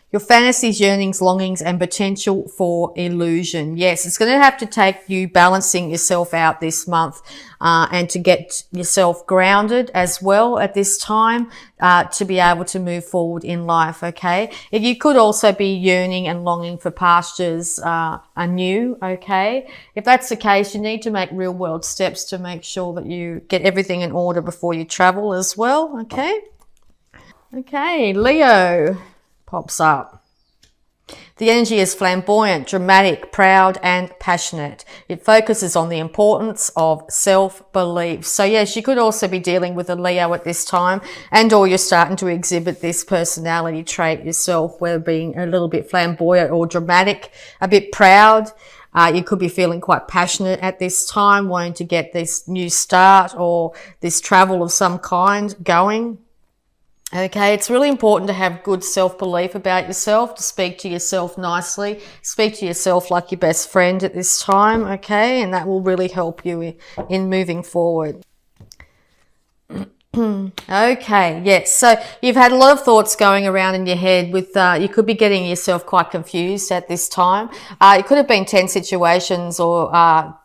Your fantasies, yearnings, longings, and potential for illusion. Yes, it's going to have to take you balancing yourself out this month and to get yourself grounded as well at this time to be able to move forward in life, okay? If you could also be yearning and longing for pastures anew, okay? If that's the case, you need to make real world steps to make sure that you get everything in order before you travel as well, okay? Okay, Leo pops up. The energy is flamboyant, dramatic, proud, and passionate. It focuses on the importance of self-belief. So yes, you could also be dealing with a Leo at this time, and or you're starting to exhibit this personality trait yourself, where being a little bit flamboyant or dramatic, a bit proud. You could be feeling quite passionate at this time, wanting to get this new start or this travel of some kind going. Okay, it's really important to have good self-belief about yourself, to speak to yourself nicely, speak to yourself like your best friend at this time, okay? And that will really help you in moving forward. Okay, yes. So you've had a lot of thoughts going around in your head with, you could be getting yourself quite confused at this time. It could have been tense situations or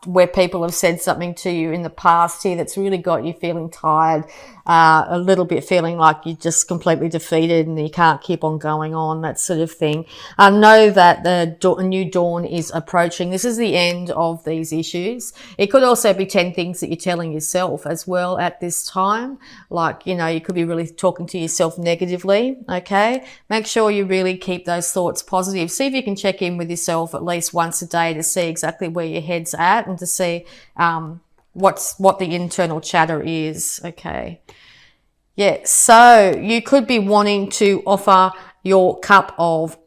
where people have said something to you in the past here that's really got you feeling tired, a little bit feeling like you're just completely defeated and you can't keep on going on, that sort of thing. Know that the new dawn is approaching. This is the end of these issues. It could also be 10 things that you're telling yourself as well at this time. Like, you know, you could be really talking to yourself negatively, okay? Make sure you really keep those thoughts positive. See if you can check in with yourself at least once a day to see exactly where your head's at and to see what the internal chatter is, okay? Yeah, so you could be wanting to offer your cup of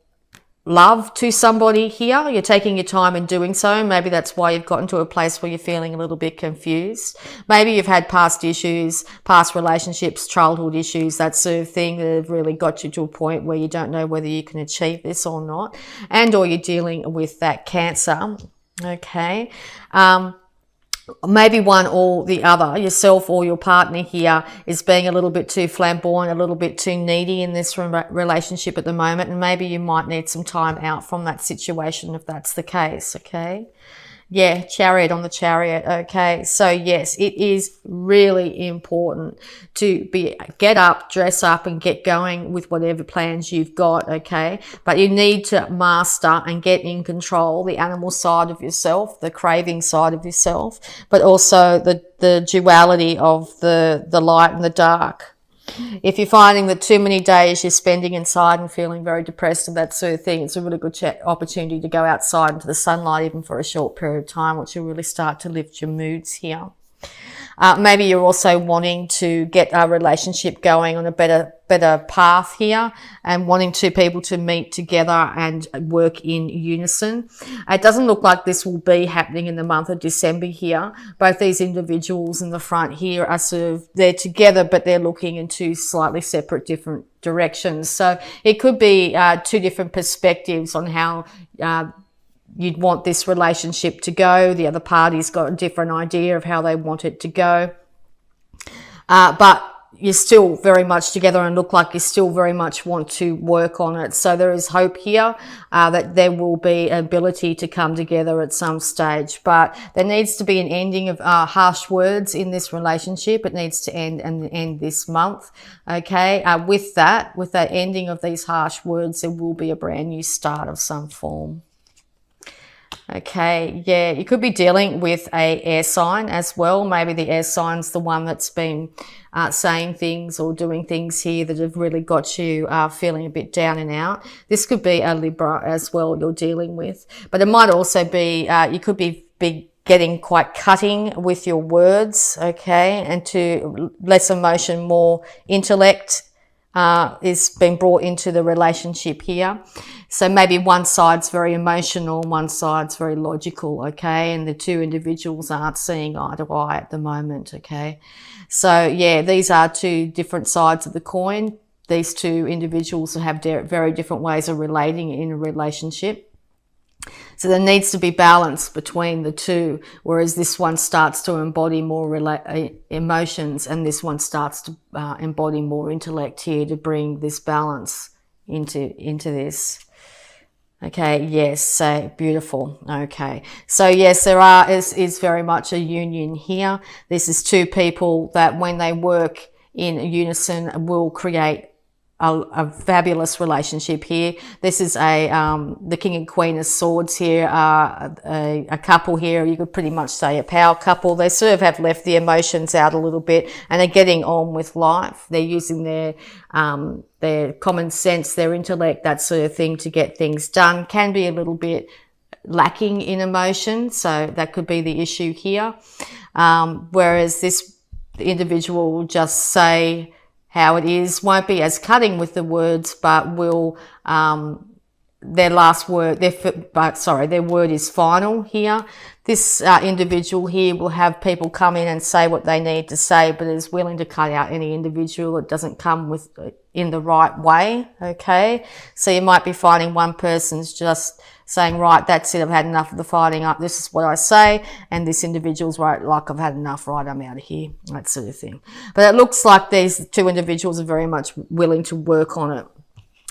love to somebody here. You're taking your time in doing so. Maybe that's why you've gotten to a place where you're feeling a little bit confused. Maybe you've had past issues, past relationships, childhood issues, that sort of thing that have really got you to a point where you don't know whether you can achieve this or not. And or you're dealing with that Cancer, okay? Maybe one or the other, yourself or your partner here, is being a little bit too flamboyant, a little bit too needy in this relationship at the moment, and maybe you might need some time out from that situation if that's the case, okay? Yeah, Chariot on the Chariot, okay? So yes, it is really important to get up, dress up and get going with whatever plans you've got, okay? But you need to master and get in control the animal side of yourself, the craving side of yourself, but also the duality of the light and the dark. If you're finding that too many days you're spending inside and feeling very depressed and that sort of thing, it's a really good opportunity to go outside into the sunlight even for a short period of time, which will really start to lift your moods here. Maybe you're also wanting to get a relationship going on a better path here and wanting two people to meet together and work in unison. It doesn't look like this will be happening in the month of December here. Both these individuals in the front here are they're together, but they're looking in two slightly separate, different directions. So it could be two different perspectives on how you'd want this relationship to go. The other party's got a different idea of how they want it to go. But you're still very much together and look like you still very much want to work on it. So there is hope here that there will be an ability to come together at some stage. But there needs to be an ending of harsh words in this relationship. It needs to end this month. Okay. With that ending of these harsh words, there will be a brand new start of some form. Okay, yeah, you could be dealing with a air sign as well. Maybe the air sign's the one that's been saying things or doing things here that have really got you feeling a bit down and out. This could be a Libra as well you're dealing with. But it might also be, you could be getting quite cutting with your words, okay, and to less emotion, more intellect is being brought into the relationship here. So maybe one side's very emotional, one side's very logical, okay? And the two individuals aren't seeing eye to eye at the moment, okay? So yeah, these are two different sides of the coin. These two individuals have very different ways of relating in a relationship. So there needs to be balance between the two, whereas this one starts to embody more emotions and this one starts to embody more intellect here to bring this balance into this. Okay, yes, so beautiful. Okay, so yes, is very much a union here. This is two people that when they work in unison will create a fabulous relationship here. This is the King and Queen of Swords here, a couple here. You could pretty much say a power couple. They sort of have left the emotions out a little bit and are getting on with life. They're using their common sense, their intellect, that sort of thing to get things done. Can be a little bit lacking in emotion, so that could be the issue here. Whereas this individual will just say how it is, won't be as cutting with the words, but will their last word, their word is final here. This individual here will have people come in and say what they need to say, but is willing to cut out any individual that doesn't come with in the right way. Okay, so you might be finding one person's just saying, right, that's it, I've had enough of the fighting up, this is what I say, and this individual's right, like, I've had enough, right, I'm out of here, that sort of thing. But it looks like these two individuals are very much willing to work on it.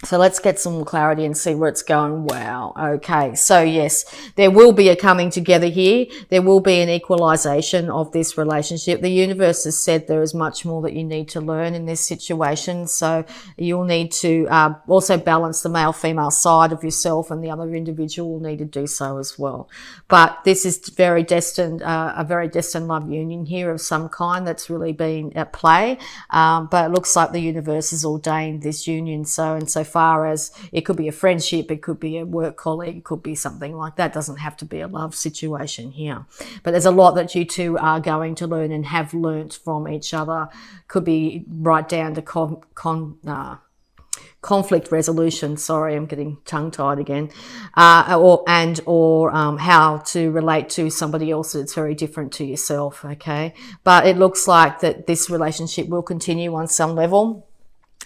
So let's get some more clarity and see where it's going. Wow. Okay. So yes, there will be a coming together here. There will be an equalization of this relationship. The universe has said there is much more that you need to learn in this situation. So you'll need to also balance the male-female side of yourself, and the other individual will need to do so as well. But this is very destined, a very destined love union here of some kind that's really been at play. But it looks like the universe has ordained this union. So, and so far as it could be a friendship, it could be a work colleague, it could be something like that. It doesn't have to be a love situation here. But there's a lot that you two are going to learn and have learnt from each other. Could be right down to conflict resolution. Sorry, I'm getting tongue-tied again. Or how to relate to somebody else that's very different to yourself. Okay, but it looks like that this relationship will continue on some level,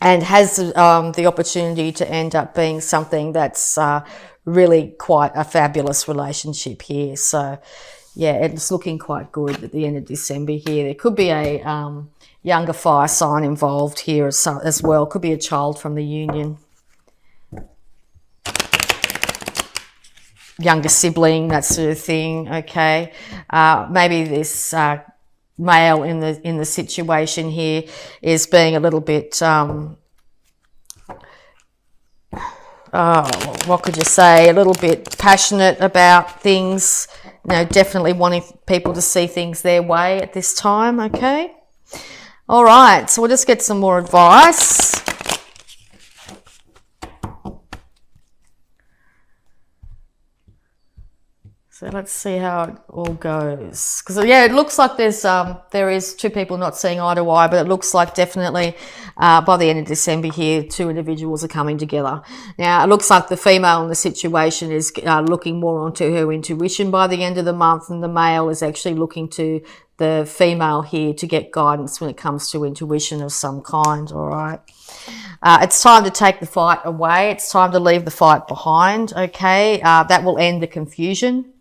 and has the opportunity to end up being something that's really quite a fabulous relationship here. So, yeah, it's looking quite good at the end of December here. There could be a younger fire sign involved here as well. Could be a child from the union. Younger sibling, that sort of thing, okay. Maybe this male in the situation here is being a little bit what could you say, a little bit passionate about things, you know, definitely wanting people to see things their way at this time. Okay, all right, so we'll just get some more advice. So let's see how it all goes. Because, yeah, it looks like there is two people not seeing eye to eye, but it looks like definitely by the end of December here, two individuals are coming together. Now, it looks like the female in the situation is looking more onto her intuition by the end of the month, and the male is actually looking to the female here to get guidance when it comes to intuition of some kind, all right? It's time to take the fight away. It's time to leave the fight behind, okay? That will end the confusion.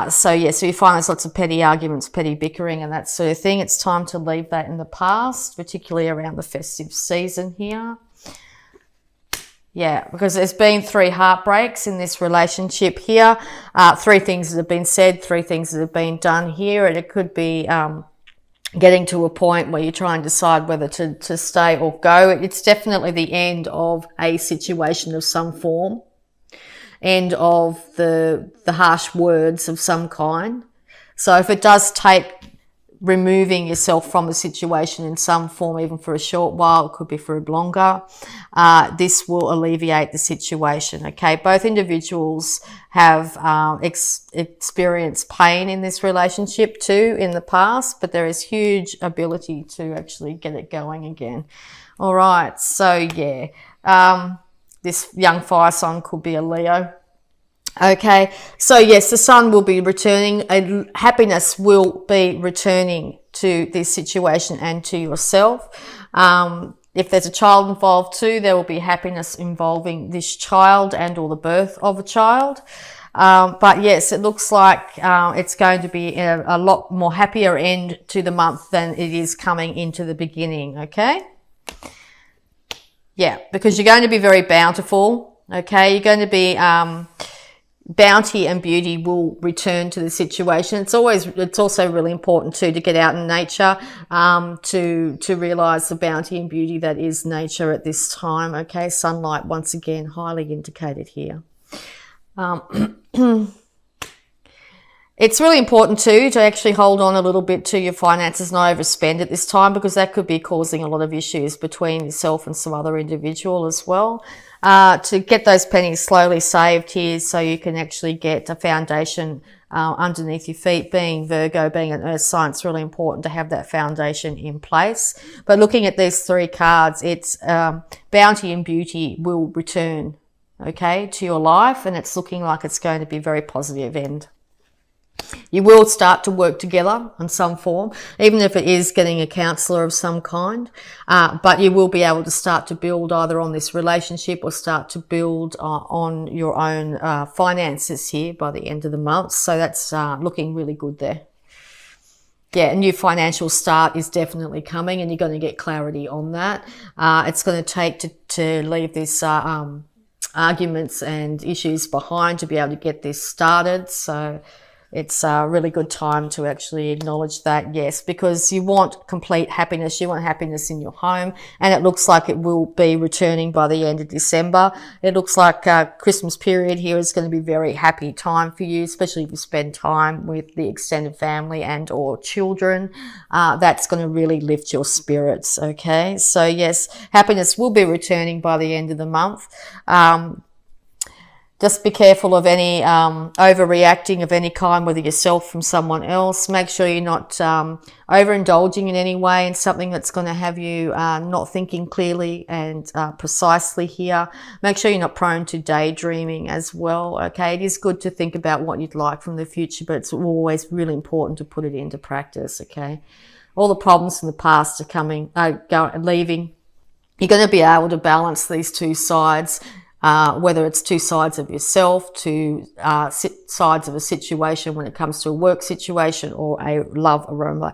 So you find there's lots of petty arguments, petty bickering and that sort of thing. It's time to leave that in the past, particularly around the festive season here. Yeah, because there's been 3 heartbreaks in this relationship here. 3 things that have been said, 3 things that have been done here. And it could be getting to a point where you try and decide whether to stay or go. It's definitely the end of a situation of some form. End of the harsh words of some kind. So if it does take removing yourself from the situation in some form, even for a short while, it could be for longer, this will alleviate the situation, okay? Both individuals have experienced pain in this relationship too in the past, but there is huge ability to actually get it going again. All right, so yeah, this young fire sign could be a Leo. Okay, so yes, the sun will be returning, happiness will be returning to this situation and to yourself. If there's a child involved too, there will be happiness involving this child and or the birth of a child. But yes, it looks like it's going to be a lot more happier end to the month than it is coming into the beginning, okay? Yeah, because you're going to be very bountiful. Okay, you're going to be bounty and beauty will return to the situation. It's also really important too to get out in nature, to realize the bounty and beauty that is nature at this time. Okay, sunlight once again highly indicated here. It's really important too to actually hold on a little bit to your finances, not overspend at this time, because that could be causing a lot of issues between yourself and some other individual as well. To get those pennies slowly saved here so you can actually get a foundation underneath your feet. Being Virgo, being an earth sign, it's really important to have that foundation in place. But looking at these three cards, it's bounty and beauty will return, okay, to your life, and it's looking like it's going to be a very positive end. You will start to work together in some form, even if it is getting a counsellor of some kind, but you will be able to start to build either on this relationship or start to build on your own finances here by the end of the month. So that's looking really good there. Yeah, a new financial start is definitely coming, and you're going to get clarity on that. It's going to take to leave this arguments and issues behind to be able to get this started. So it's a really good time to actually acknowledge that, yes, because you want complete happiness. You want happiness in your home, and it looks like it will be returning by the end of December. It looks like Christmas period here is going to be a very happy time for you, especially if you spend time with the extended family and or children. That's going to really lift your spirits, okay? So yes, happiness will be returning by the end of the month. Just be careful of any overreacting of any kind, whether yourself from someone else. Make sure you're not overindulging in any way in something that's going to have you not thinking clearly and precisely here. Make sure you're not prone to daydreaming as well. Okay, it is good to think about what you'd like from the future, but it's always really important to put it into practice. Okay, all the problems from the past are leaving. You're going to be able to balance these two sides. Whether it's two sides of yourself, two sides of a situation when it comes to a work situation or a love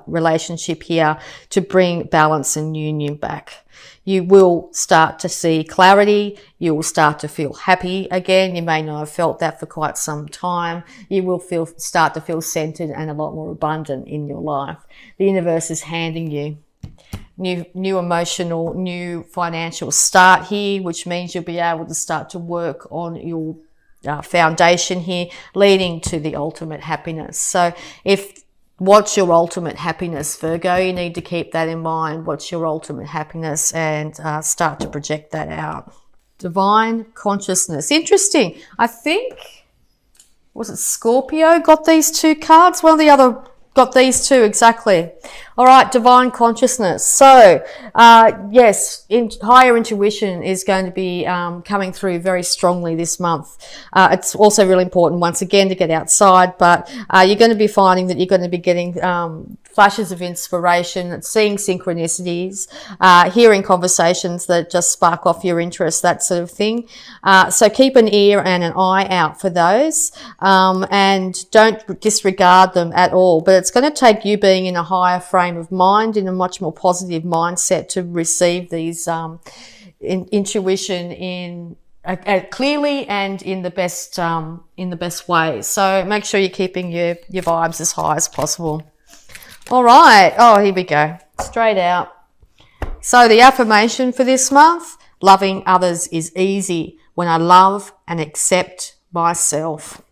relationship here, to bring balance and union back. You will start to see clarity. You will start to feel happy again. You may not have felt that for quite some time. You will start to feel centered and a lot more abundant in your life. The universe is handing you new emotional, new financial start here, which means you'll be able to start to work on your foundation here, leading to the ultimate happiness. So what's your ultimate happiness, Virgo? You need to keep that in mind. What's your ultimate happiness, and start to project that out. Divine consciousness. Interesting. I think, was it Scorpio got these two cards? One of the other got these two, exactly. All right, divine consciousness. So, yes, higher intuition is going to be coming through very strongly this month. It's also really important, once again, to get outside, but you're going to be finding that you're going to be getting flashes of inspiration, seeing synchronicities, hearing conversations that just spark off your interest, that sort of thing. So keep an ear and an eye out for those, and don't disregard them at all. But it's going to take you being in a higher frame of mind, in a much more positive mindset, to receive these intuition in clearly and in the best way. So make sure you're keeping your vibes as high as possible. All right. Oh, here we go. Straight out. So the affirmation for this month: loving others is easy when I love and accept myself.